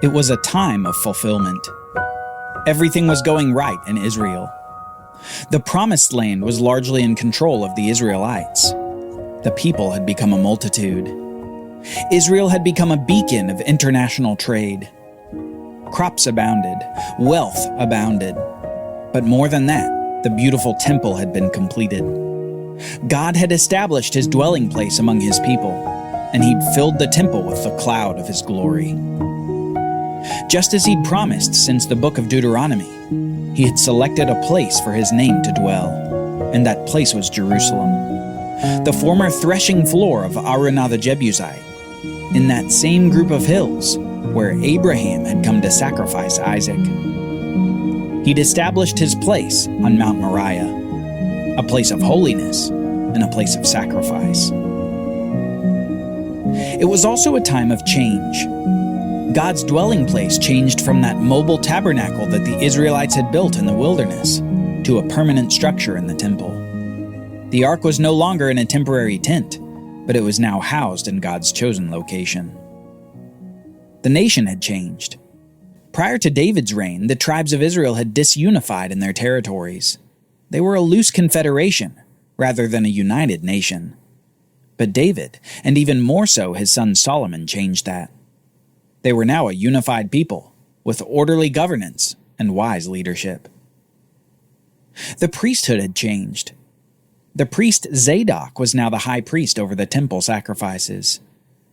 It was a time of fulfillment. Everything was going right in Israel. The Promised Land was largely in control of the Israelites. The people had become a multitude. Israel had become a beacon of international trade. Crops abounded, wealth abounded. But more than that, the beautiful temple had been completed. God had established his dwelling place among his people, and he'd filled the temple with the cloud of his glory. Just as he'd promised since the book of Deuteronomy, he had selected a place for his name to dwell, and that place was Jerusalem, the former threshing floor of Araunah the Jebusite, in that same group of hills where Abraham had come to sacrifice Isaac. He'd established his place on Mount Moriah, a place of holiness and a place of sacrifice. It was also a time of change. God's dwelling place changed from that mobile tabernacle that the Israelites had built in the wilderness to a permanent structure in the temple. The ark was no longer in a temporary tent, but it was now housed in God's chosen location. The nation had changed. Prior to David's reign, the tribes of Israel had disunified in their territories. They were a loose confederation rather than a united nation. But David, and even more so his son Solomon, changed that. They were now a unified people, with orderly governance and wise leadership. The priesthood had changed. The priest Zadok was now the high priest over the temple sacrifices.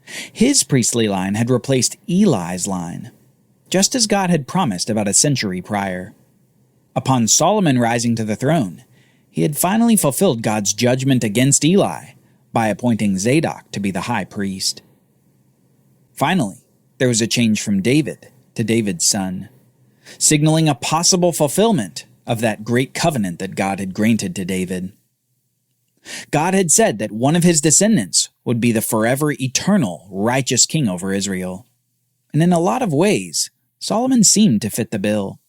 His priestly line had replaced Eli's line, just as God had promised about a century prior. Upon Solomon rising to the throne, he had finally fulfilled God's judgment against Eli by appointing Zadok to be the high priest. Finally, there was a change from David to David's son, signaling a possible fulfillment of that great covenant that God had granted to David. God had said that one of his descendants would be the forever eternal righteous king over Israel. And in a lot of ways, Solomon seemed to fit the bill.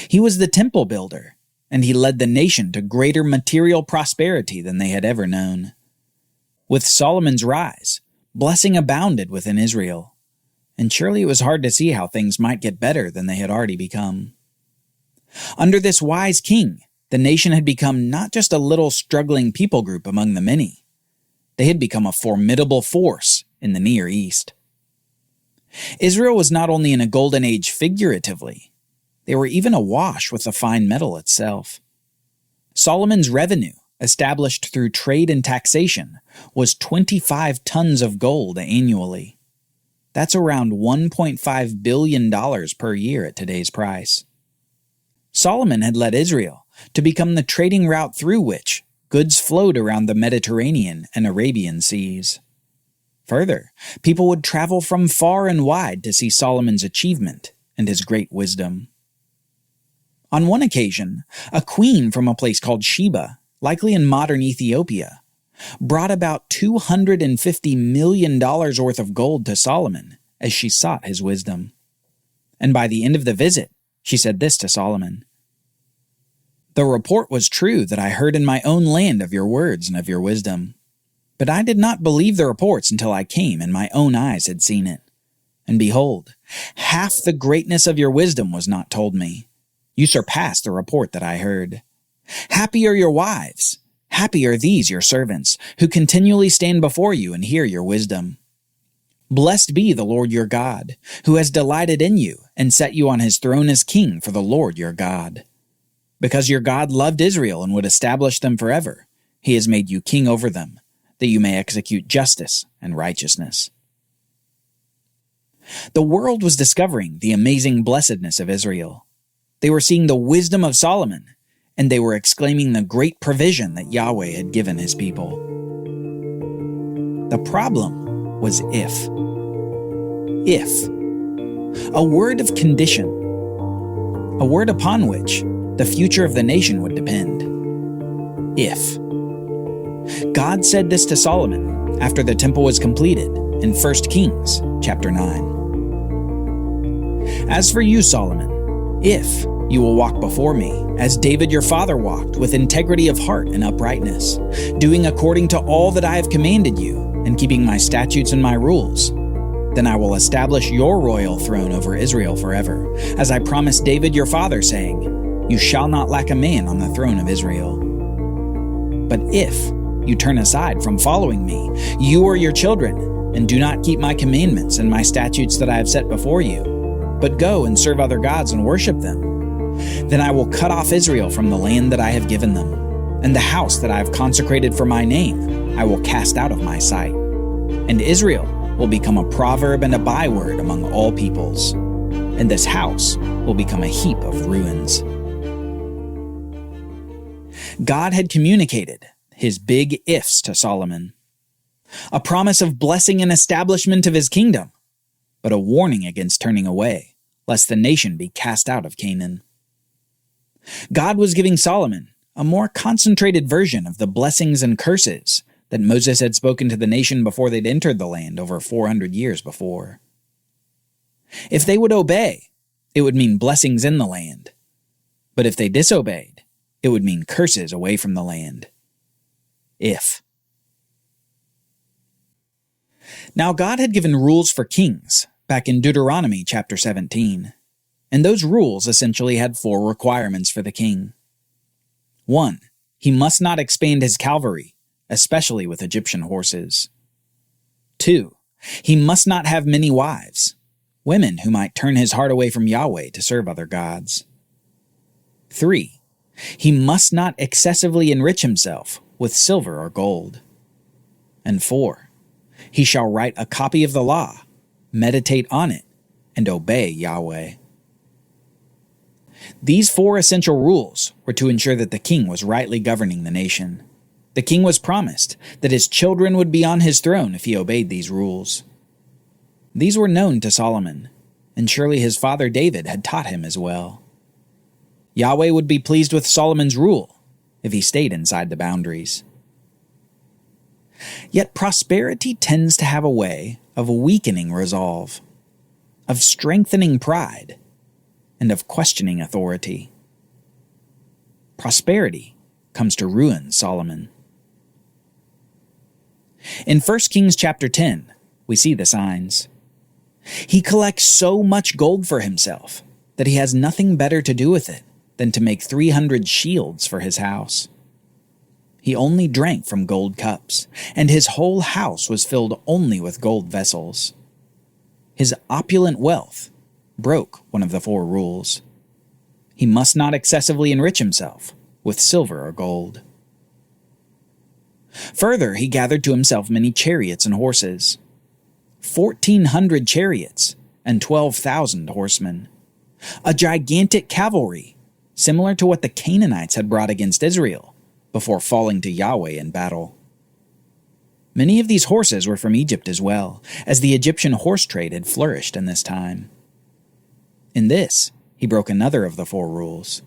He was the temple builder, and he led the nation to greater material prosperity than they had ever known. With Solomon's rise, blessing abounded within Israel. And surely it was hard to see how things might get better than they had already become. Under this wise king, the nation had become not just a little struggling people group among the many. They had become a formidable force in the Near East. Israel was not only in a golden age figuratively, they were even awash with the fine metal itself. Solomon's revenue, established through trade and taxation, was 25 tons of gold annually. That's around $1.5 billion per year at today's price. Solomon had led Israel to become the trading route through which goods flowed around the Mediterranean and Arabian seas. Further, people would travel from far and wide to see Solomon's achievement and his great wisdom. On one occasion, a queen from a place called Sheba, likely in modern Ethiopia, brought about $250 million worth of gold to Solomon as she sought his wisdom. And by the end of the visit, she said this to Solomon: "The report was true that I heard in my own land of your words and of your wisdom. But I did not believe the reports until I came and my own eyes had seen it. And behold, half the greatness of your wisdom was not told me. You surpassed the report that I heard. Happy are your wives. Happy are these your servants, who continually stand before you and hear your wisdom. Blessed be the Lord your God, who has delighted in you and set you on his throne as king for the Lord your God. Because your God loved Israel and would establish them forever, he has made you king over them, that you may execute justice and righteousness." The world was discovering the amazing blessedness of Israel. They were seeing the wisdom of Solomon, and they were exclaiming the great provision that Yahweh had given his people. The problem was if. If. A word of condition. A word upon which the future of the nation would depend. If. God said this to Solomon after the temple was completed in 1 Kings chapter 9. "As for you, Solomon, if you will walk before me, as David your father walked, with integrity of heart and uprightness, doing according to all that I have commanded you, and keeping my statutes and my rules, Then I will establish your royal throne over Israel forever, as I promised David your father, saying, 'You shall not lack a man on the throne of Israel.' But if you turn aside from following me, you or your children, and do not keep my commandments and my statutes that I have set before you, but go and serve other gods and worship them, then I will cut off Israel from the land that I have given them, and the house that I have consecrated for my name I will cast out of my sight. And Israel will become a proverb and a byword among all peoples, and this house will become a heap of ruins." God had communicated his big ifs to Solomon. A promise of blessing and establishment of his kingdom, but a warning against turning away, lest the nation be cast out of Canaan. God was giving Solomon a more concentrated version of the blessings and curses that Moses had spoken to the nation before they'd entered the land over 400 years before. If they would obey, it would mean blessings in the land. But if they disobeyed, it would mean curses away from the land. If. Now God had given rules for kings back in Deuteronomy chapter 17, and those rules essentially had 4 requirements for the king. 1. He must not expand his cavalry, especially with Egyptian horses. 2. He must not have many wives, women who might turn his heart away from Yahweh to serve other gods. 3. He must not excessively enrich himself with silver or gold. And 4. He shall write a copy of the law, meditate on it, and obey Yahweh. These 4 essential rules were to ensure that the king was rightly governing the nation. The king was promised that his children would be on his throne if he obeyed these rules. These were known to Solomon, and surely his father David had taught him as well. Yahweh would be pleased with Solomon's rule if he stayed inside the boundaries. Yet prosperity tends to have a way of weakening resolve, of strengthening pride, and of questioning authority. Prosperity comes to ruin Solomon. In 1 Kings chapter 10, we see the signs. He collects so much gold for himself that he has nothing better to do with it than to make 300 shields for his house. He only drank from gold cups, and his whole house was filled only with gold vessels. His opulent wealth broke one of the 4 rules. He must not excessively enrich himself with silver or gold. Further, he gathered to himself many chariots and horses, 1,400 chariots and 12,000 horsemen, a gigantic cavalry, similar to what the Canaanites had brought against Israel before falling to Yahweh in battle. Many of these horses were from Egypt as well, as the Egyptian horse trade had flourished in this time. In this, he broke another of the 4 rules.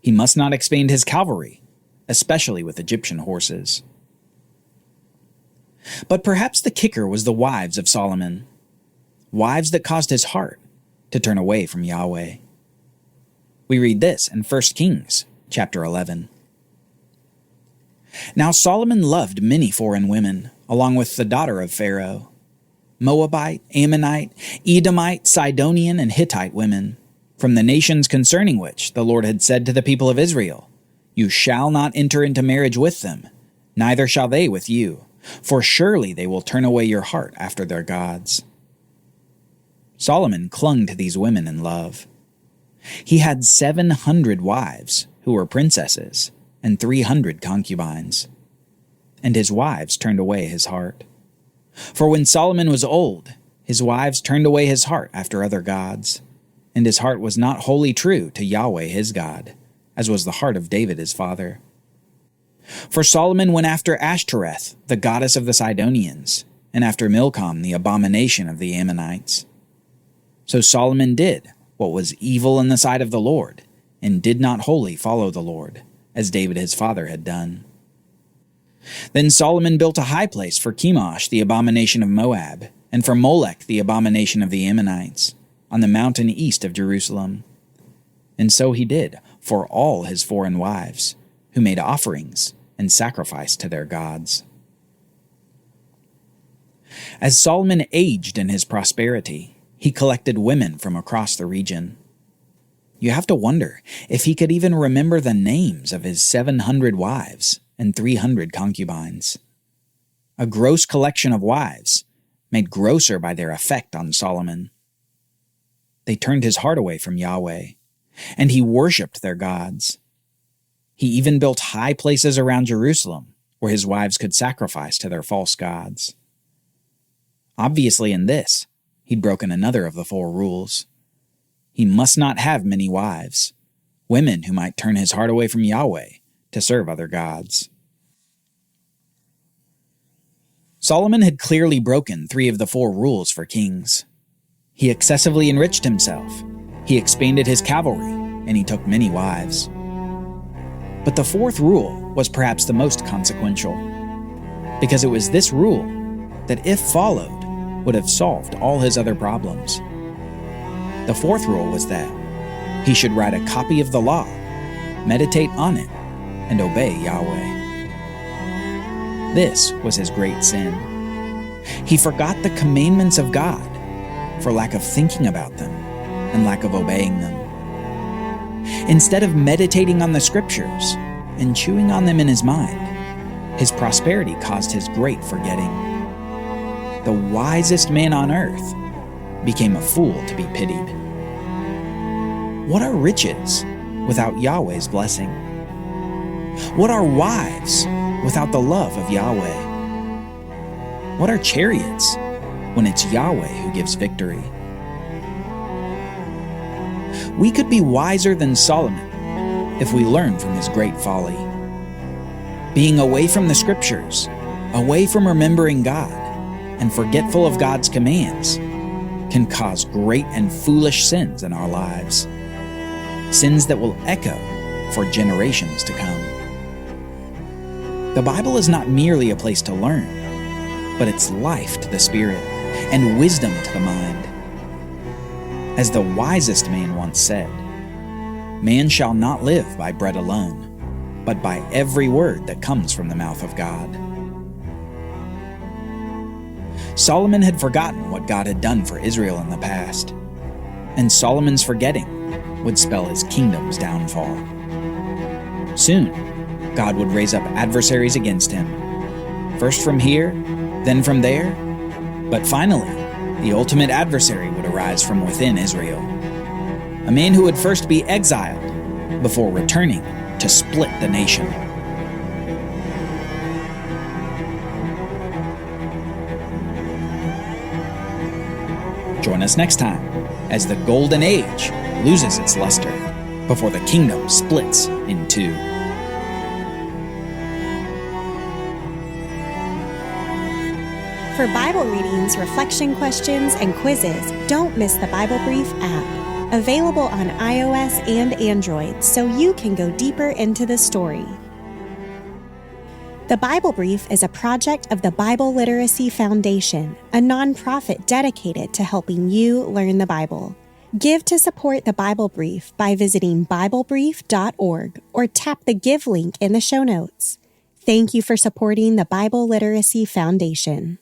He must not expand his cavalry, especially with Egyptian horses. But perhaps the kicker was the wives of Solomon, wives that caused his heart to turn away from Yahweh. We read this in 1 Kings chapter 11. Now Solomon loved many foreign women, along with the daughter of Pharaoh, Moabite, Ammonite, Edomite, Sidonian, and Hittite women, from the nations concerning which the Lord had said to the people of Israel, "You shall not enter into marriage with them, neither shall they with you, for surely they will turn away your heart after their gods." Solomon clung to these women in love. He had 700 wives who were princesses and 300 concubines, and his wives turned away his heart. For when Solomon was old, his wives turned away his heart after other gods, and his heart was not wholly true to Yahweh his God, as was the heart of David his father. For Solomon went after Ashtoreth, the goddess of the Sidonians, and after Milcom, the abomination of the Ammonites. So Solomon did what was evil in the sight of the Lord, and did not wholly follow the Lord, as David his father had done. Then Solomon built a high place for Chemosh, the abomination of Moab, and for Molech, the abomination of the Ammonites, on the mountain east of Jerusalem. And so he did for all his foreign wives, who made offerings and sacrificed to their gods. As Solomon aged in his prosperity, he collected women from across the region. You have to wonder if he could even remember the names of his 700 wives and 300 concubines. A gross collection of wives, made grosser by their effect on Solomon. They turned his heart away from Yahweh, and he worshipped their gods. He even built high places around Jerusalem where his wives could sacrifice to their false gods. Obviously in this, he'd broken another of the 4 rules. He must not have many wives, women who might turn his heart away from Yahweh to serve other gods. Solomon had clearly broken 3 of the 4 rules for kings. He excessively enriched himself, he expanded his cavalry, and he took many wives. But the 4th rule was perhaps the most consequential, because it was this rule that, if followed, would have solved all his other problems. The 4th rule was that he should write a copy of the law, meditate on it, and obey Yahweh. This was his great sin. He forgot the commandments of God for lack of thinking about them and lack of obeying them. Instead of meditating on the scriptures and chewing on them in his mind, his prosperity caused his great forgetting. The wisest man on earth became a fool to be pitied. What are riches without Yahweh's blessing? What are wives without the love of Yahweh? What are chariots when it's Yahweh who gives victory? We could be wiser than Solomon if we learn from his great folly. Being away from the scriptures, away from remembering God, and forgetful of God's commands can cause great and foolish sins in our lives. Sins that will echo for generations to come. The Bible is not merely a place to learn, but it's life to the spirit and wisdom to the mind. As the wisest man once said, "Man shall not live by bread alone, but by every word that comes from the mouth of God." Solomon had forgotten what God had done for Israel in the past, and Solomon's forgetting would spell his kingdom's downfall. Soon, God would raise up adversaries against him, first from here, then from there, but finally, the ultimate adversary would arise from within Israel, a man who would first be exiled before returning to split the nation. Join us next time as the Golden Age loses its luster before the kingdom splits in 2. For Bible readings, reflection questions, and quizzes, don't miss the Bible Brief app. Available on iOS and Android, so you can go deeper into the story. The Bible Brief is a project of the Bible Literacy Foundation, a nonprofit dedicated to helping you learn the Bible. Give to support the Bible Brief by visiting BibleBrief.org or tap the Give link in the show notes. Thank you for supporting the Bible Literacy Foundation.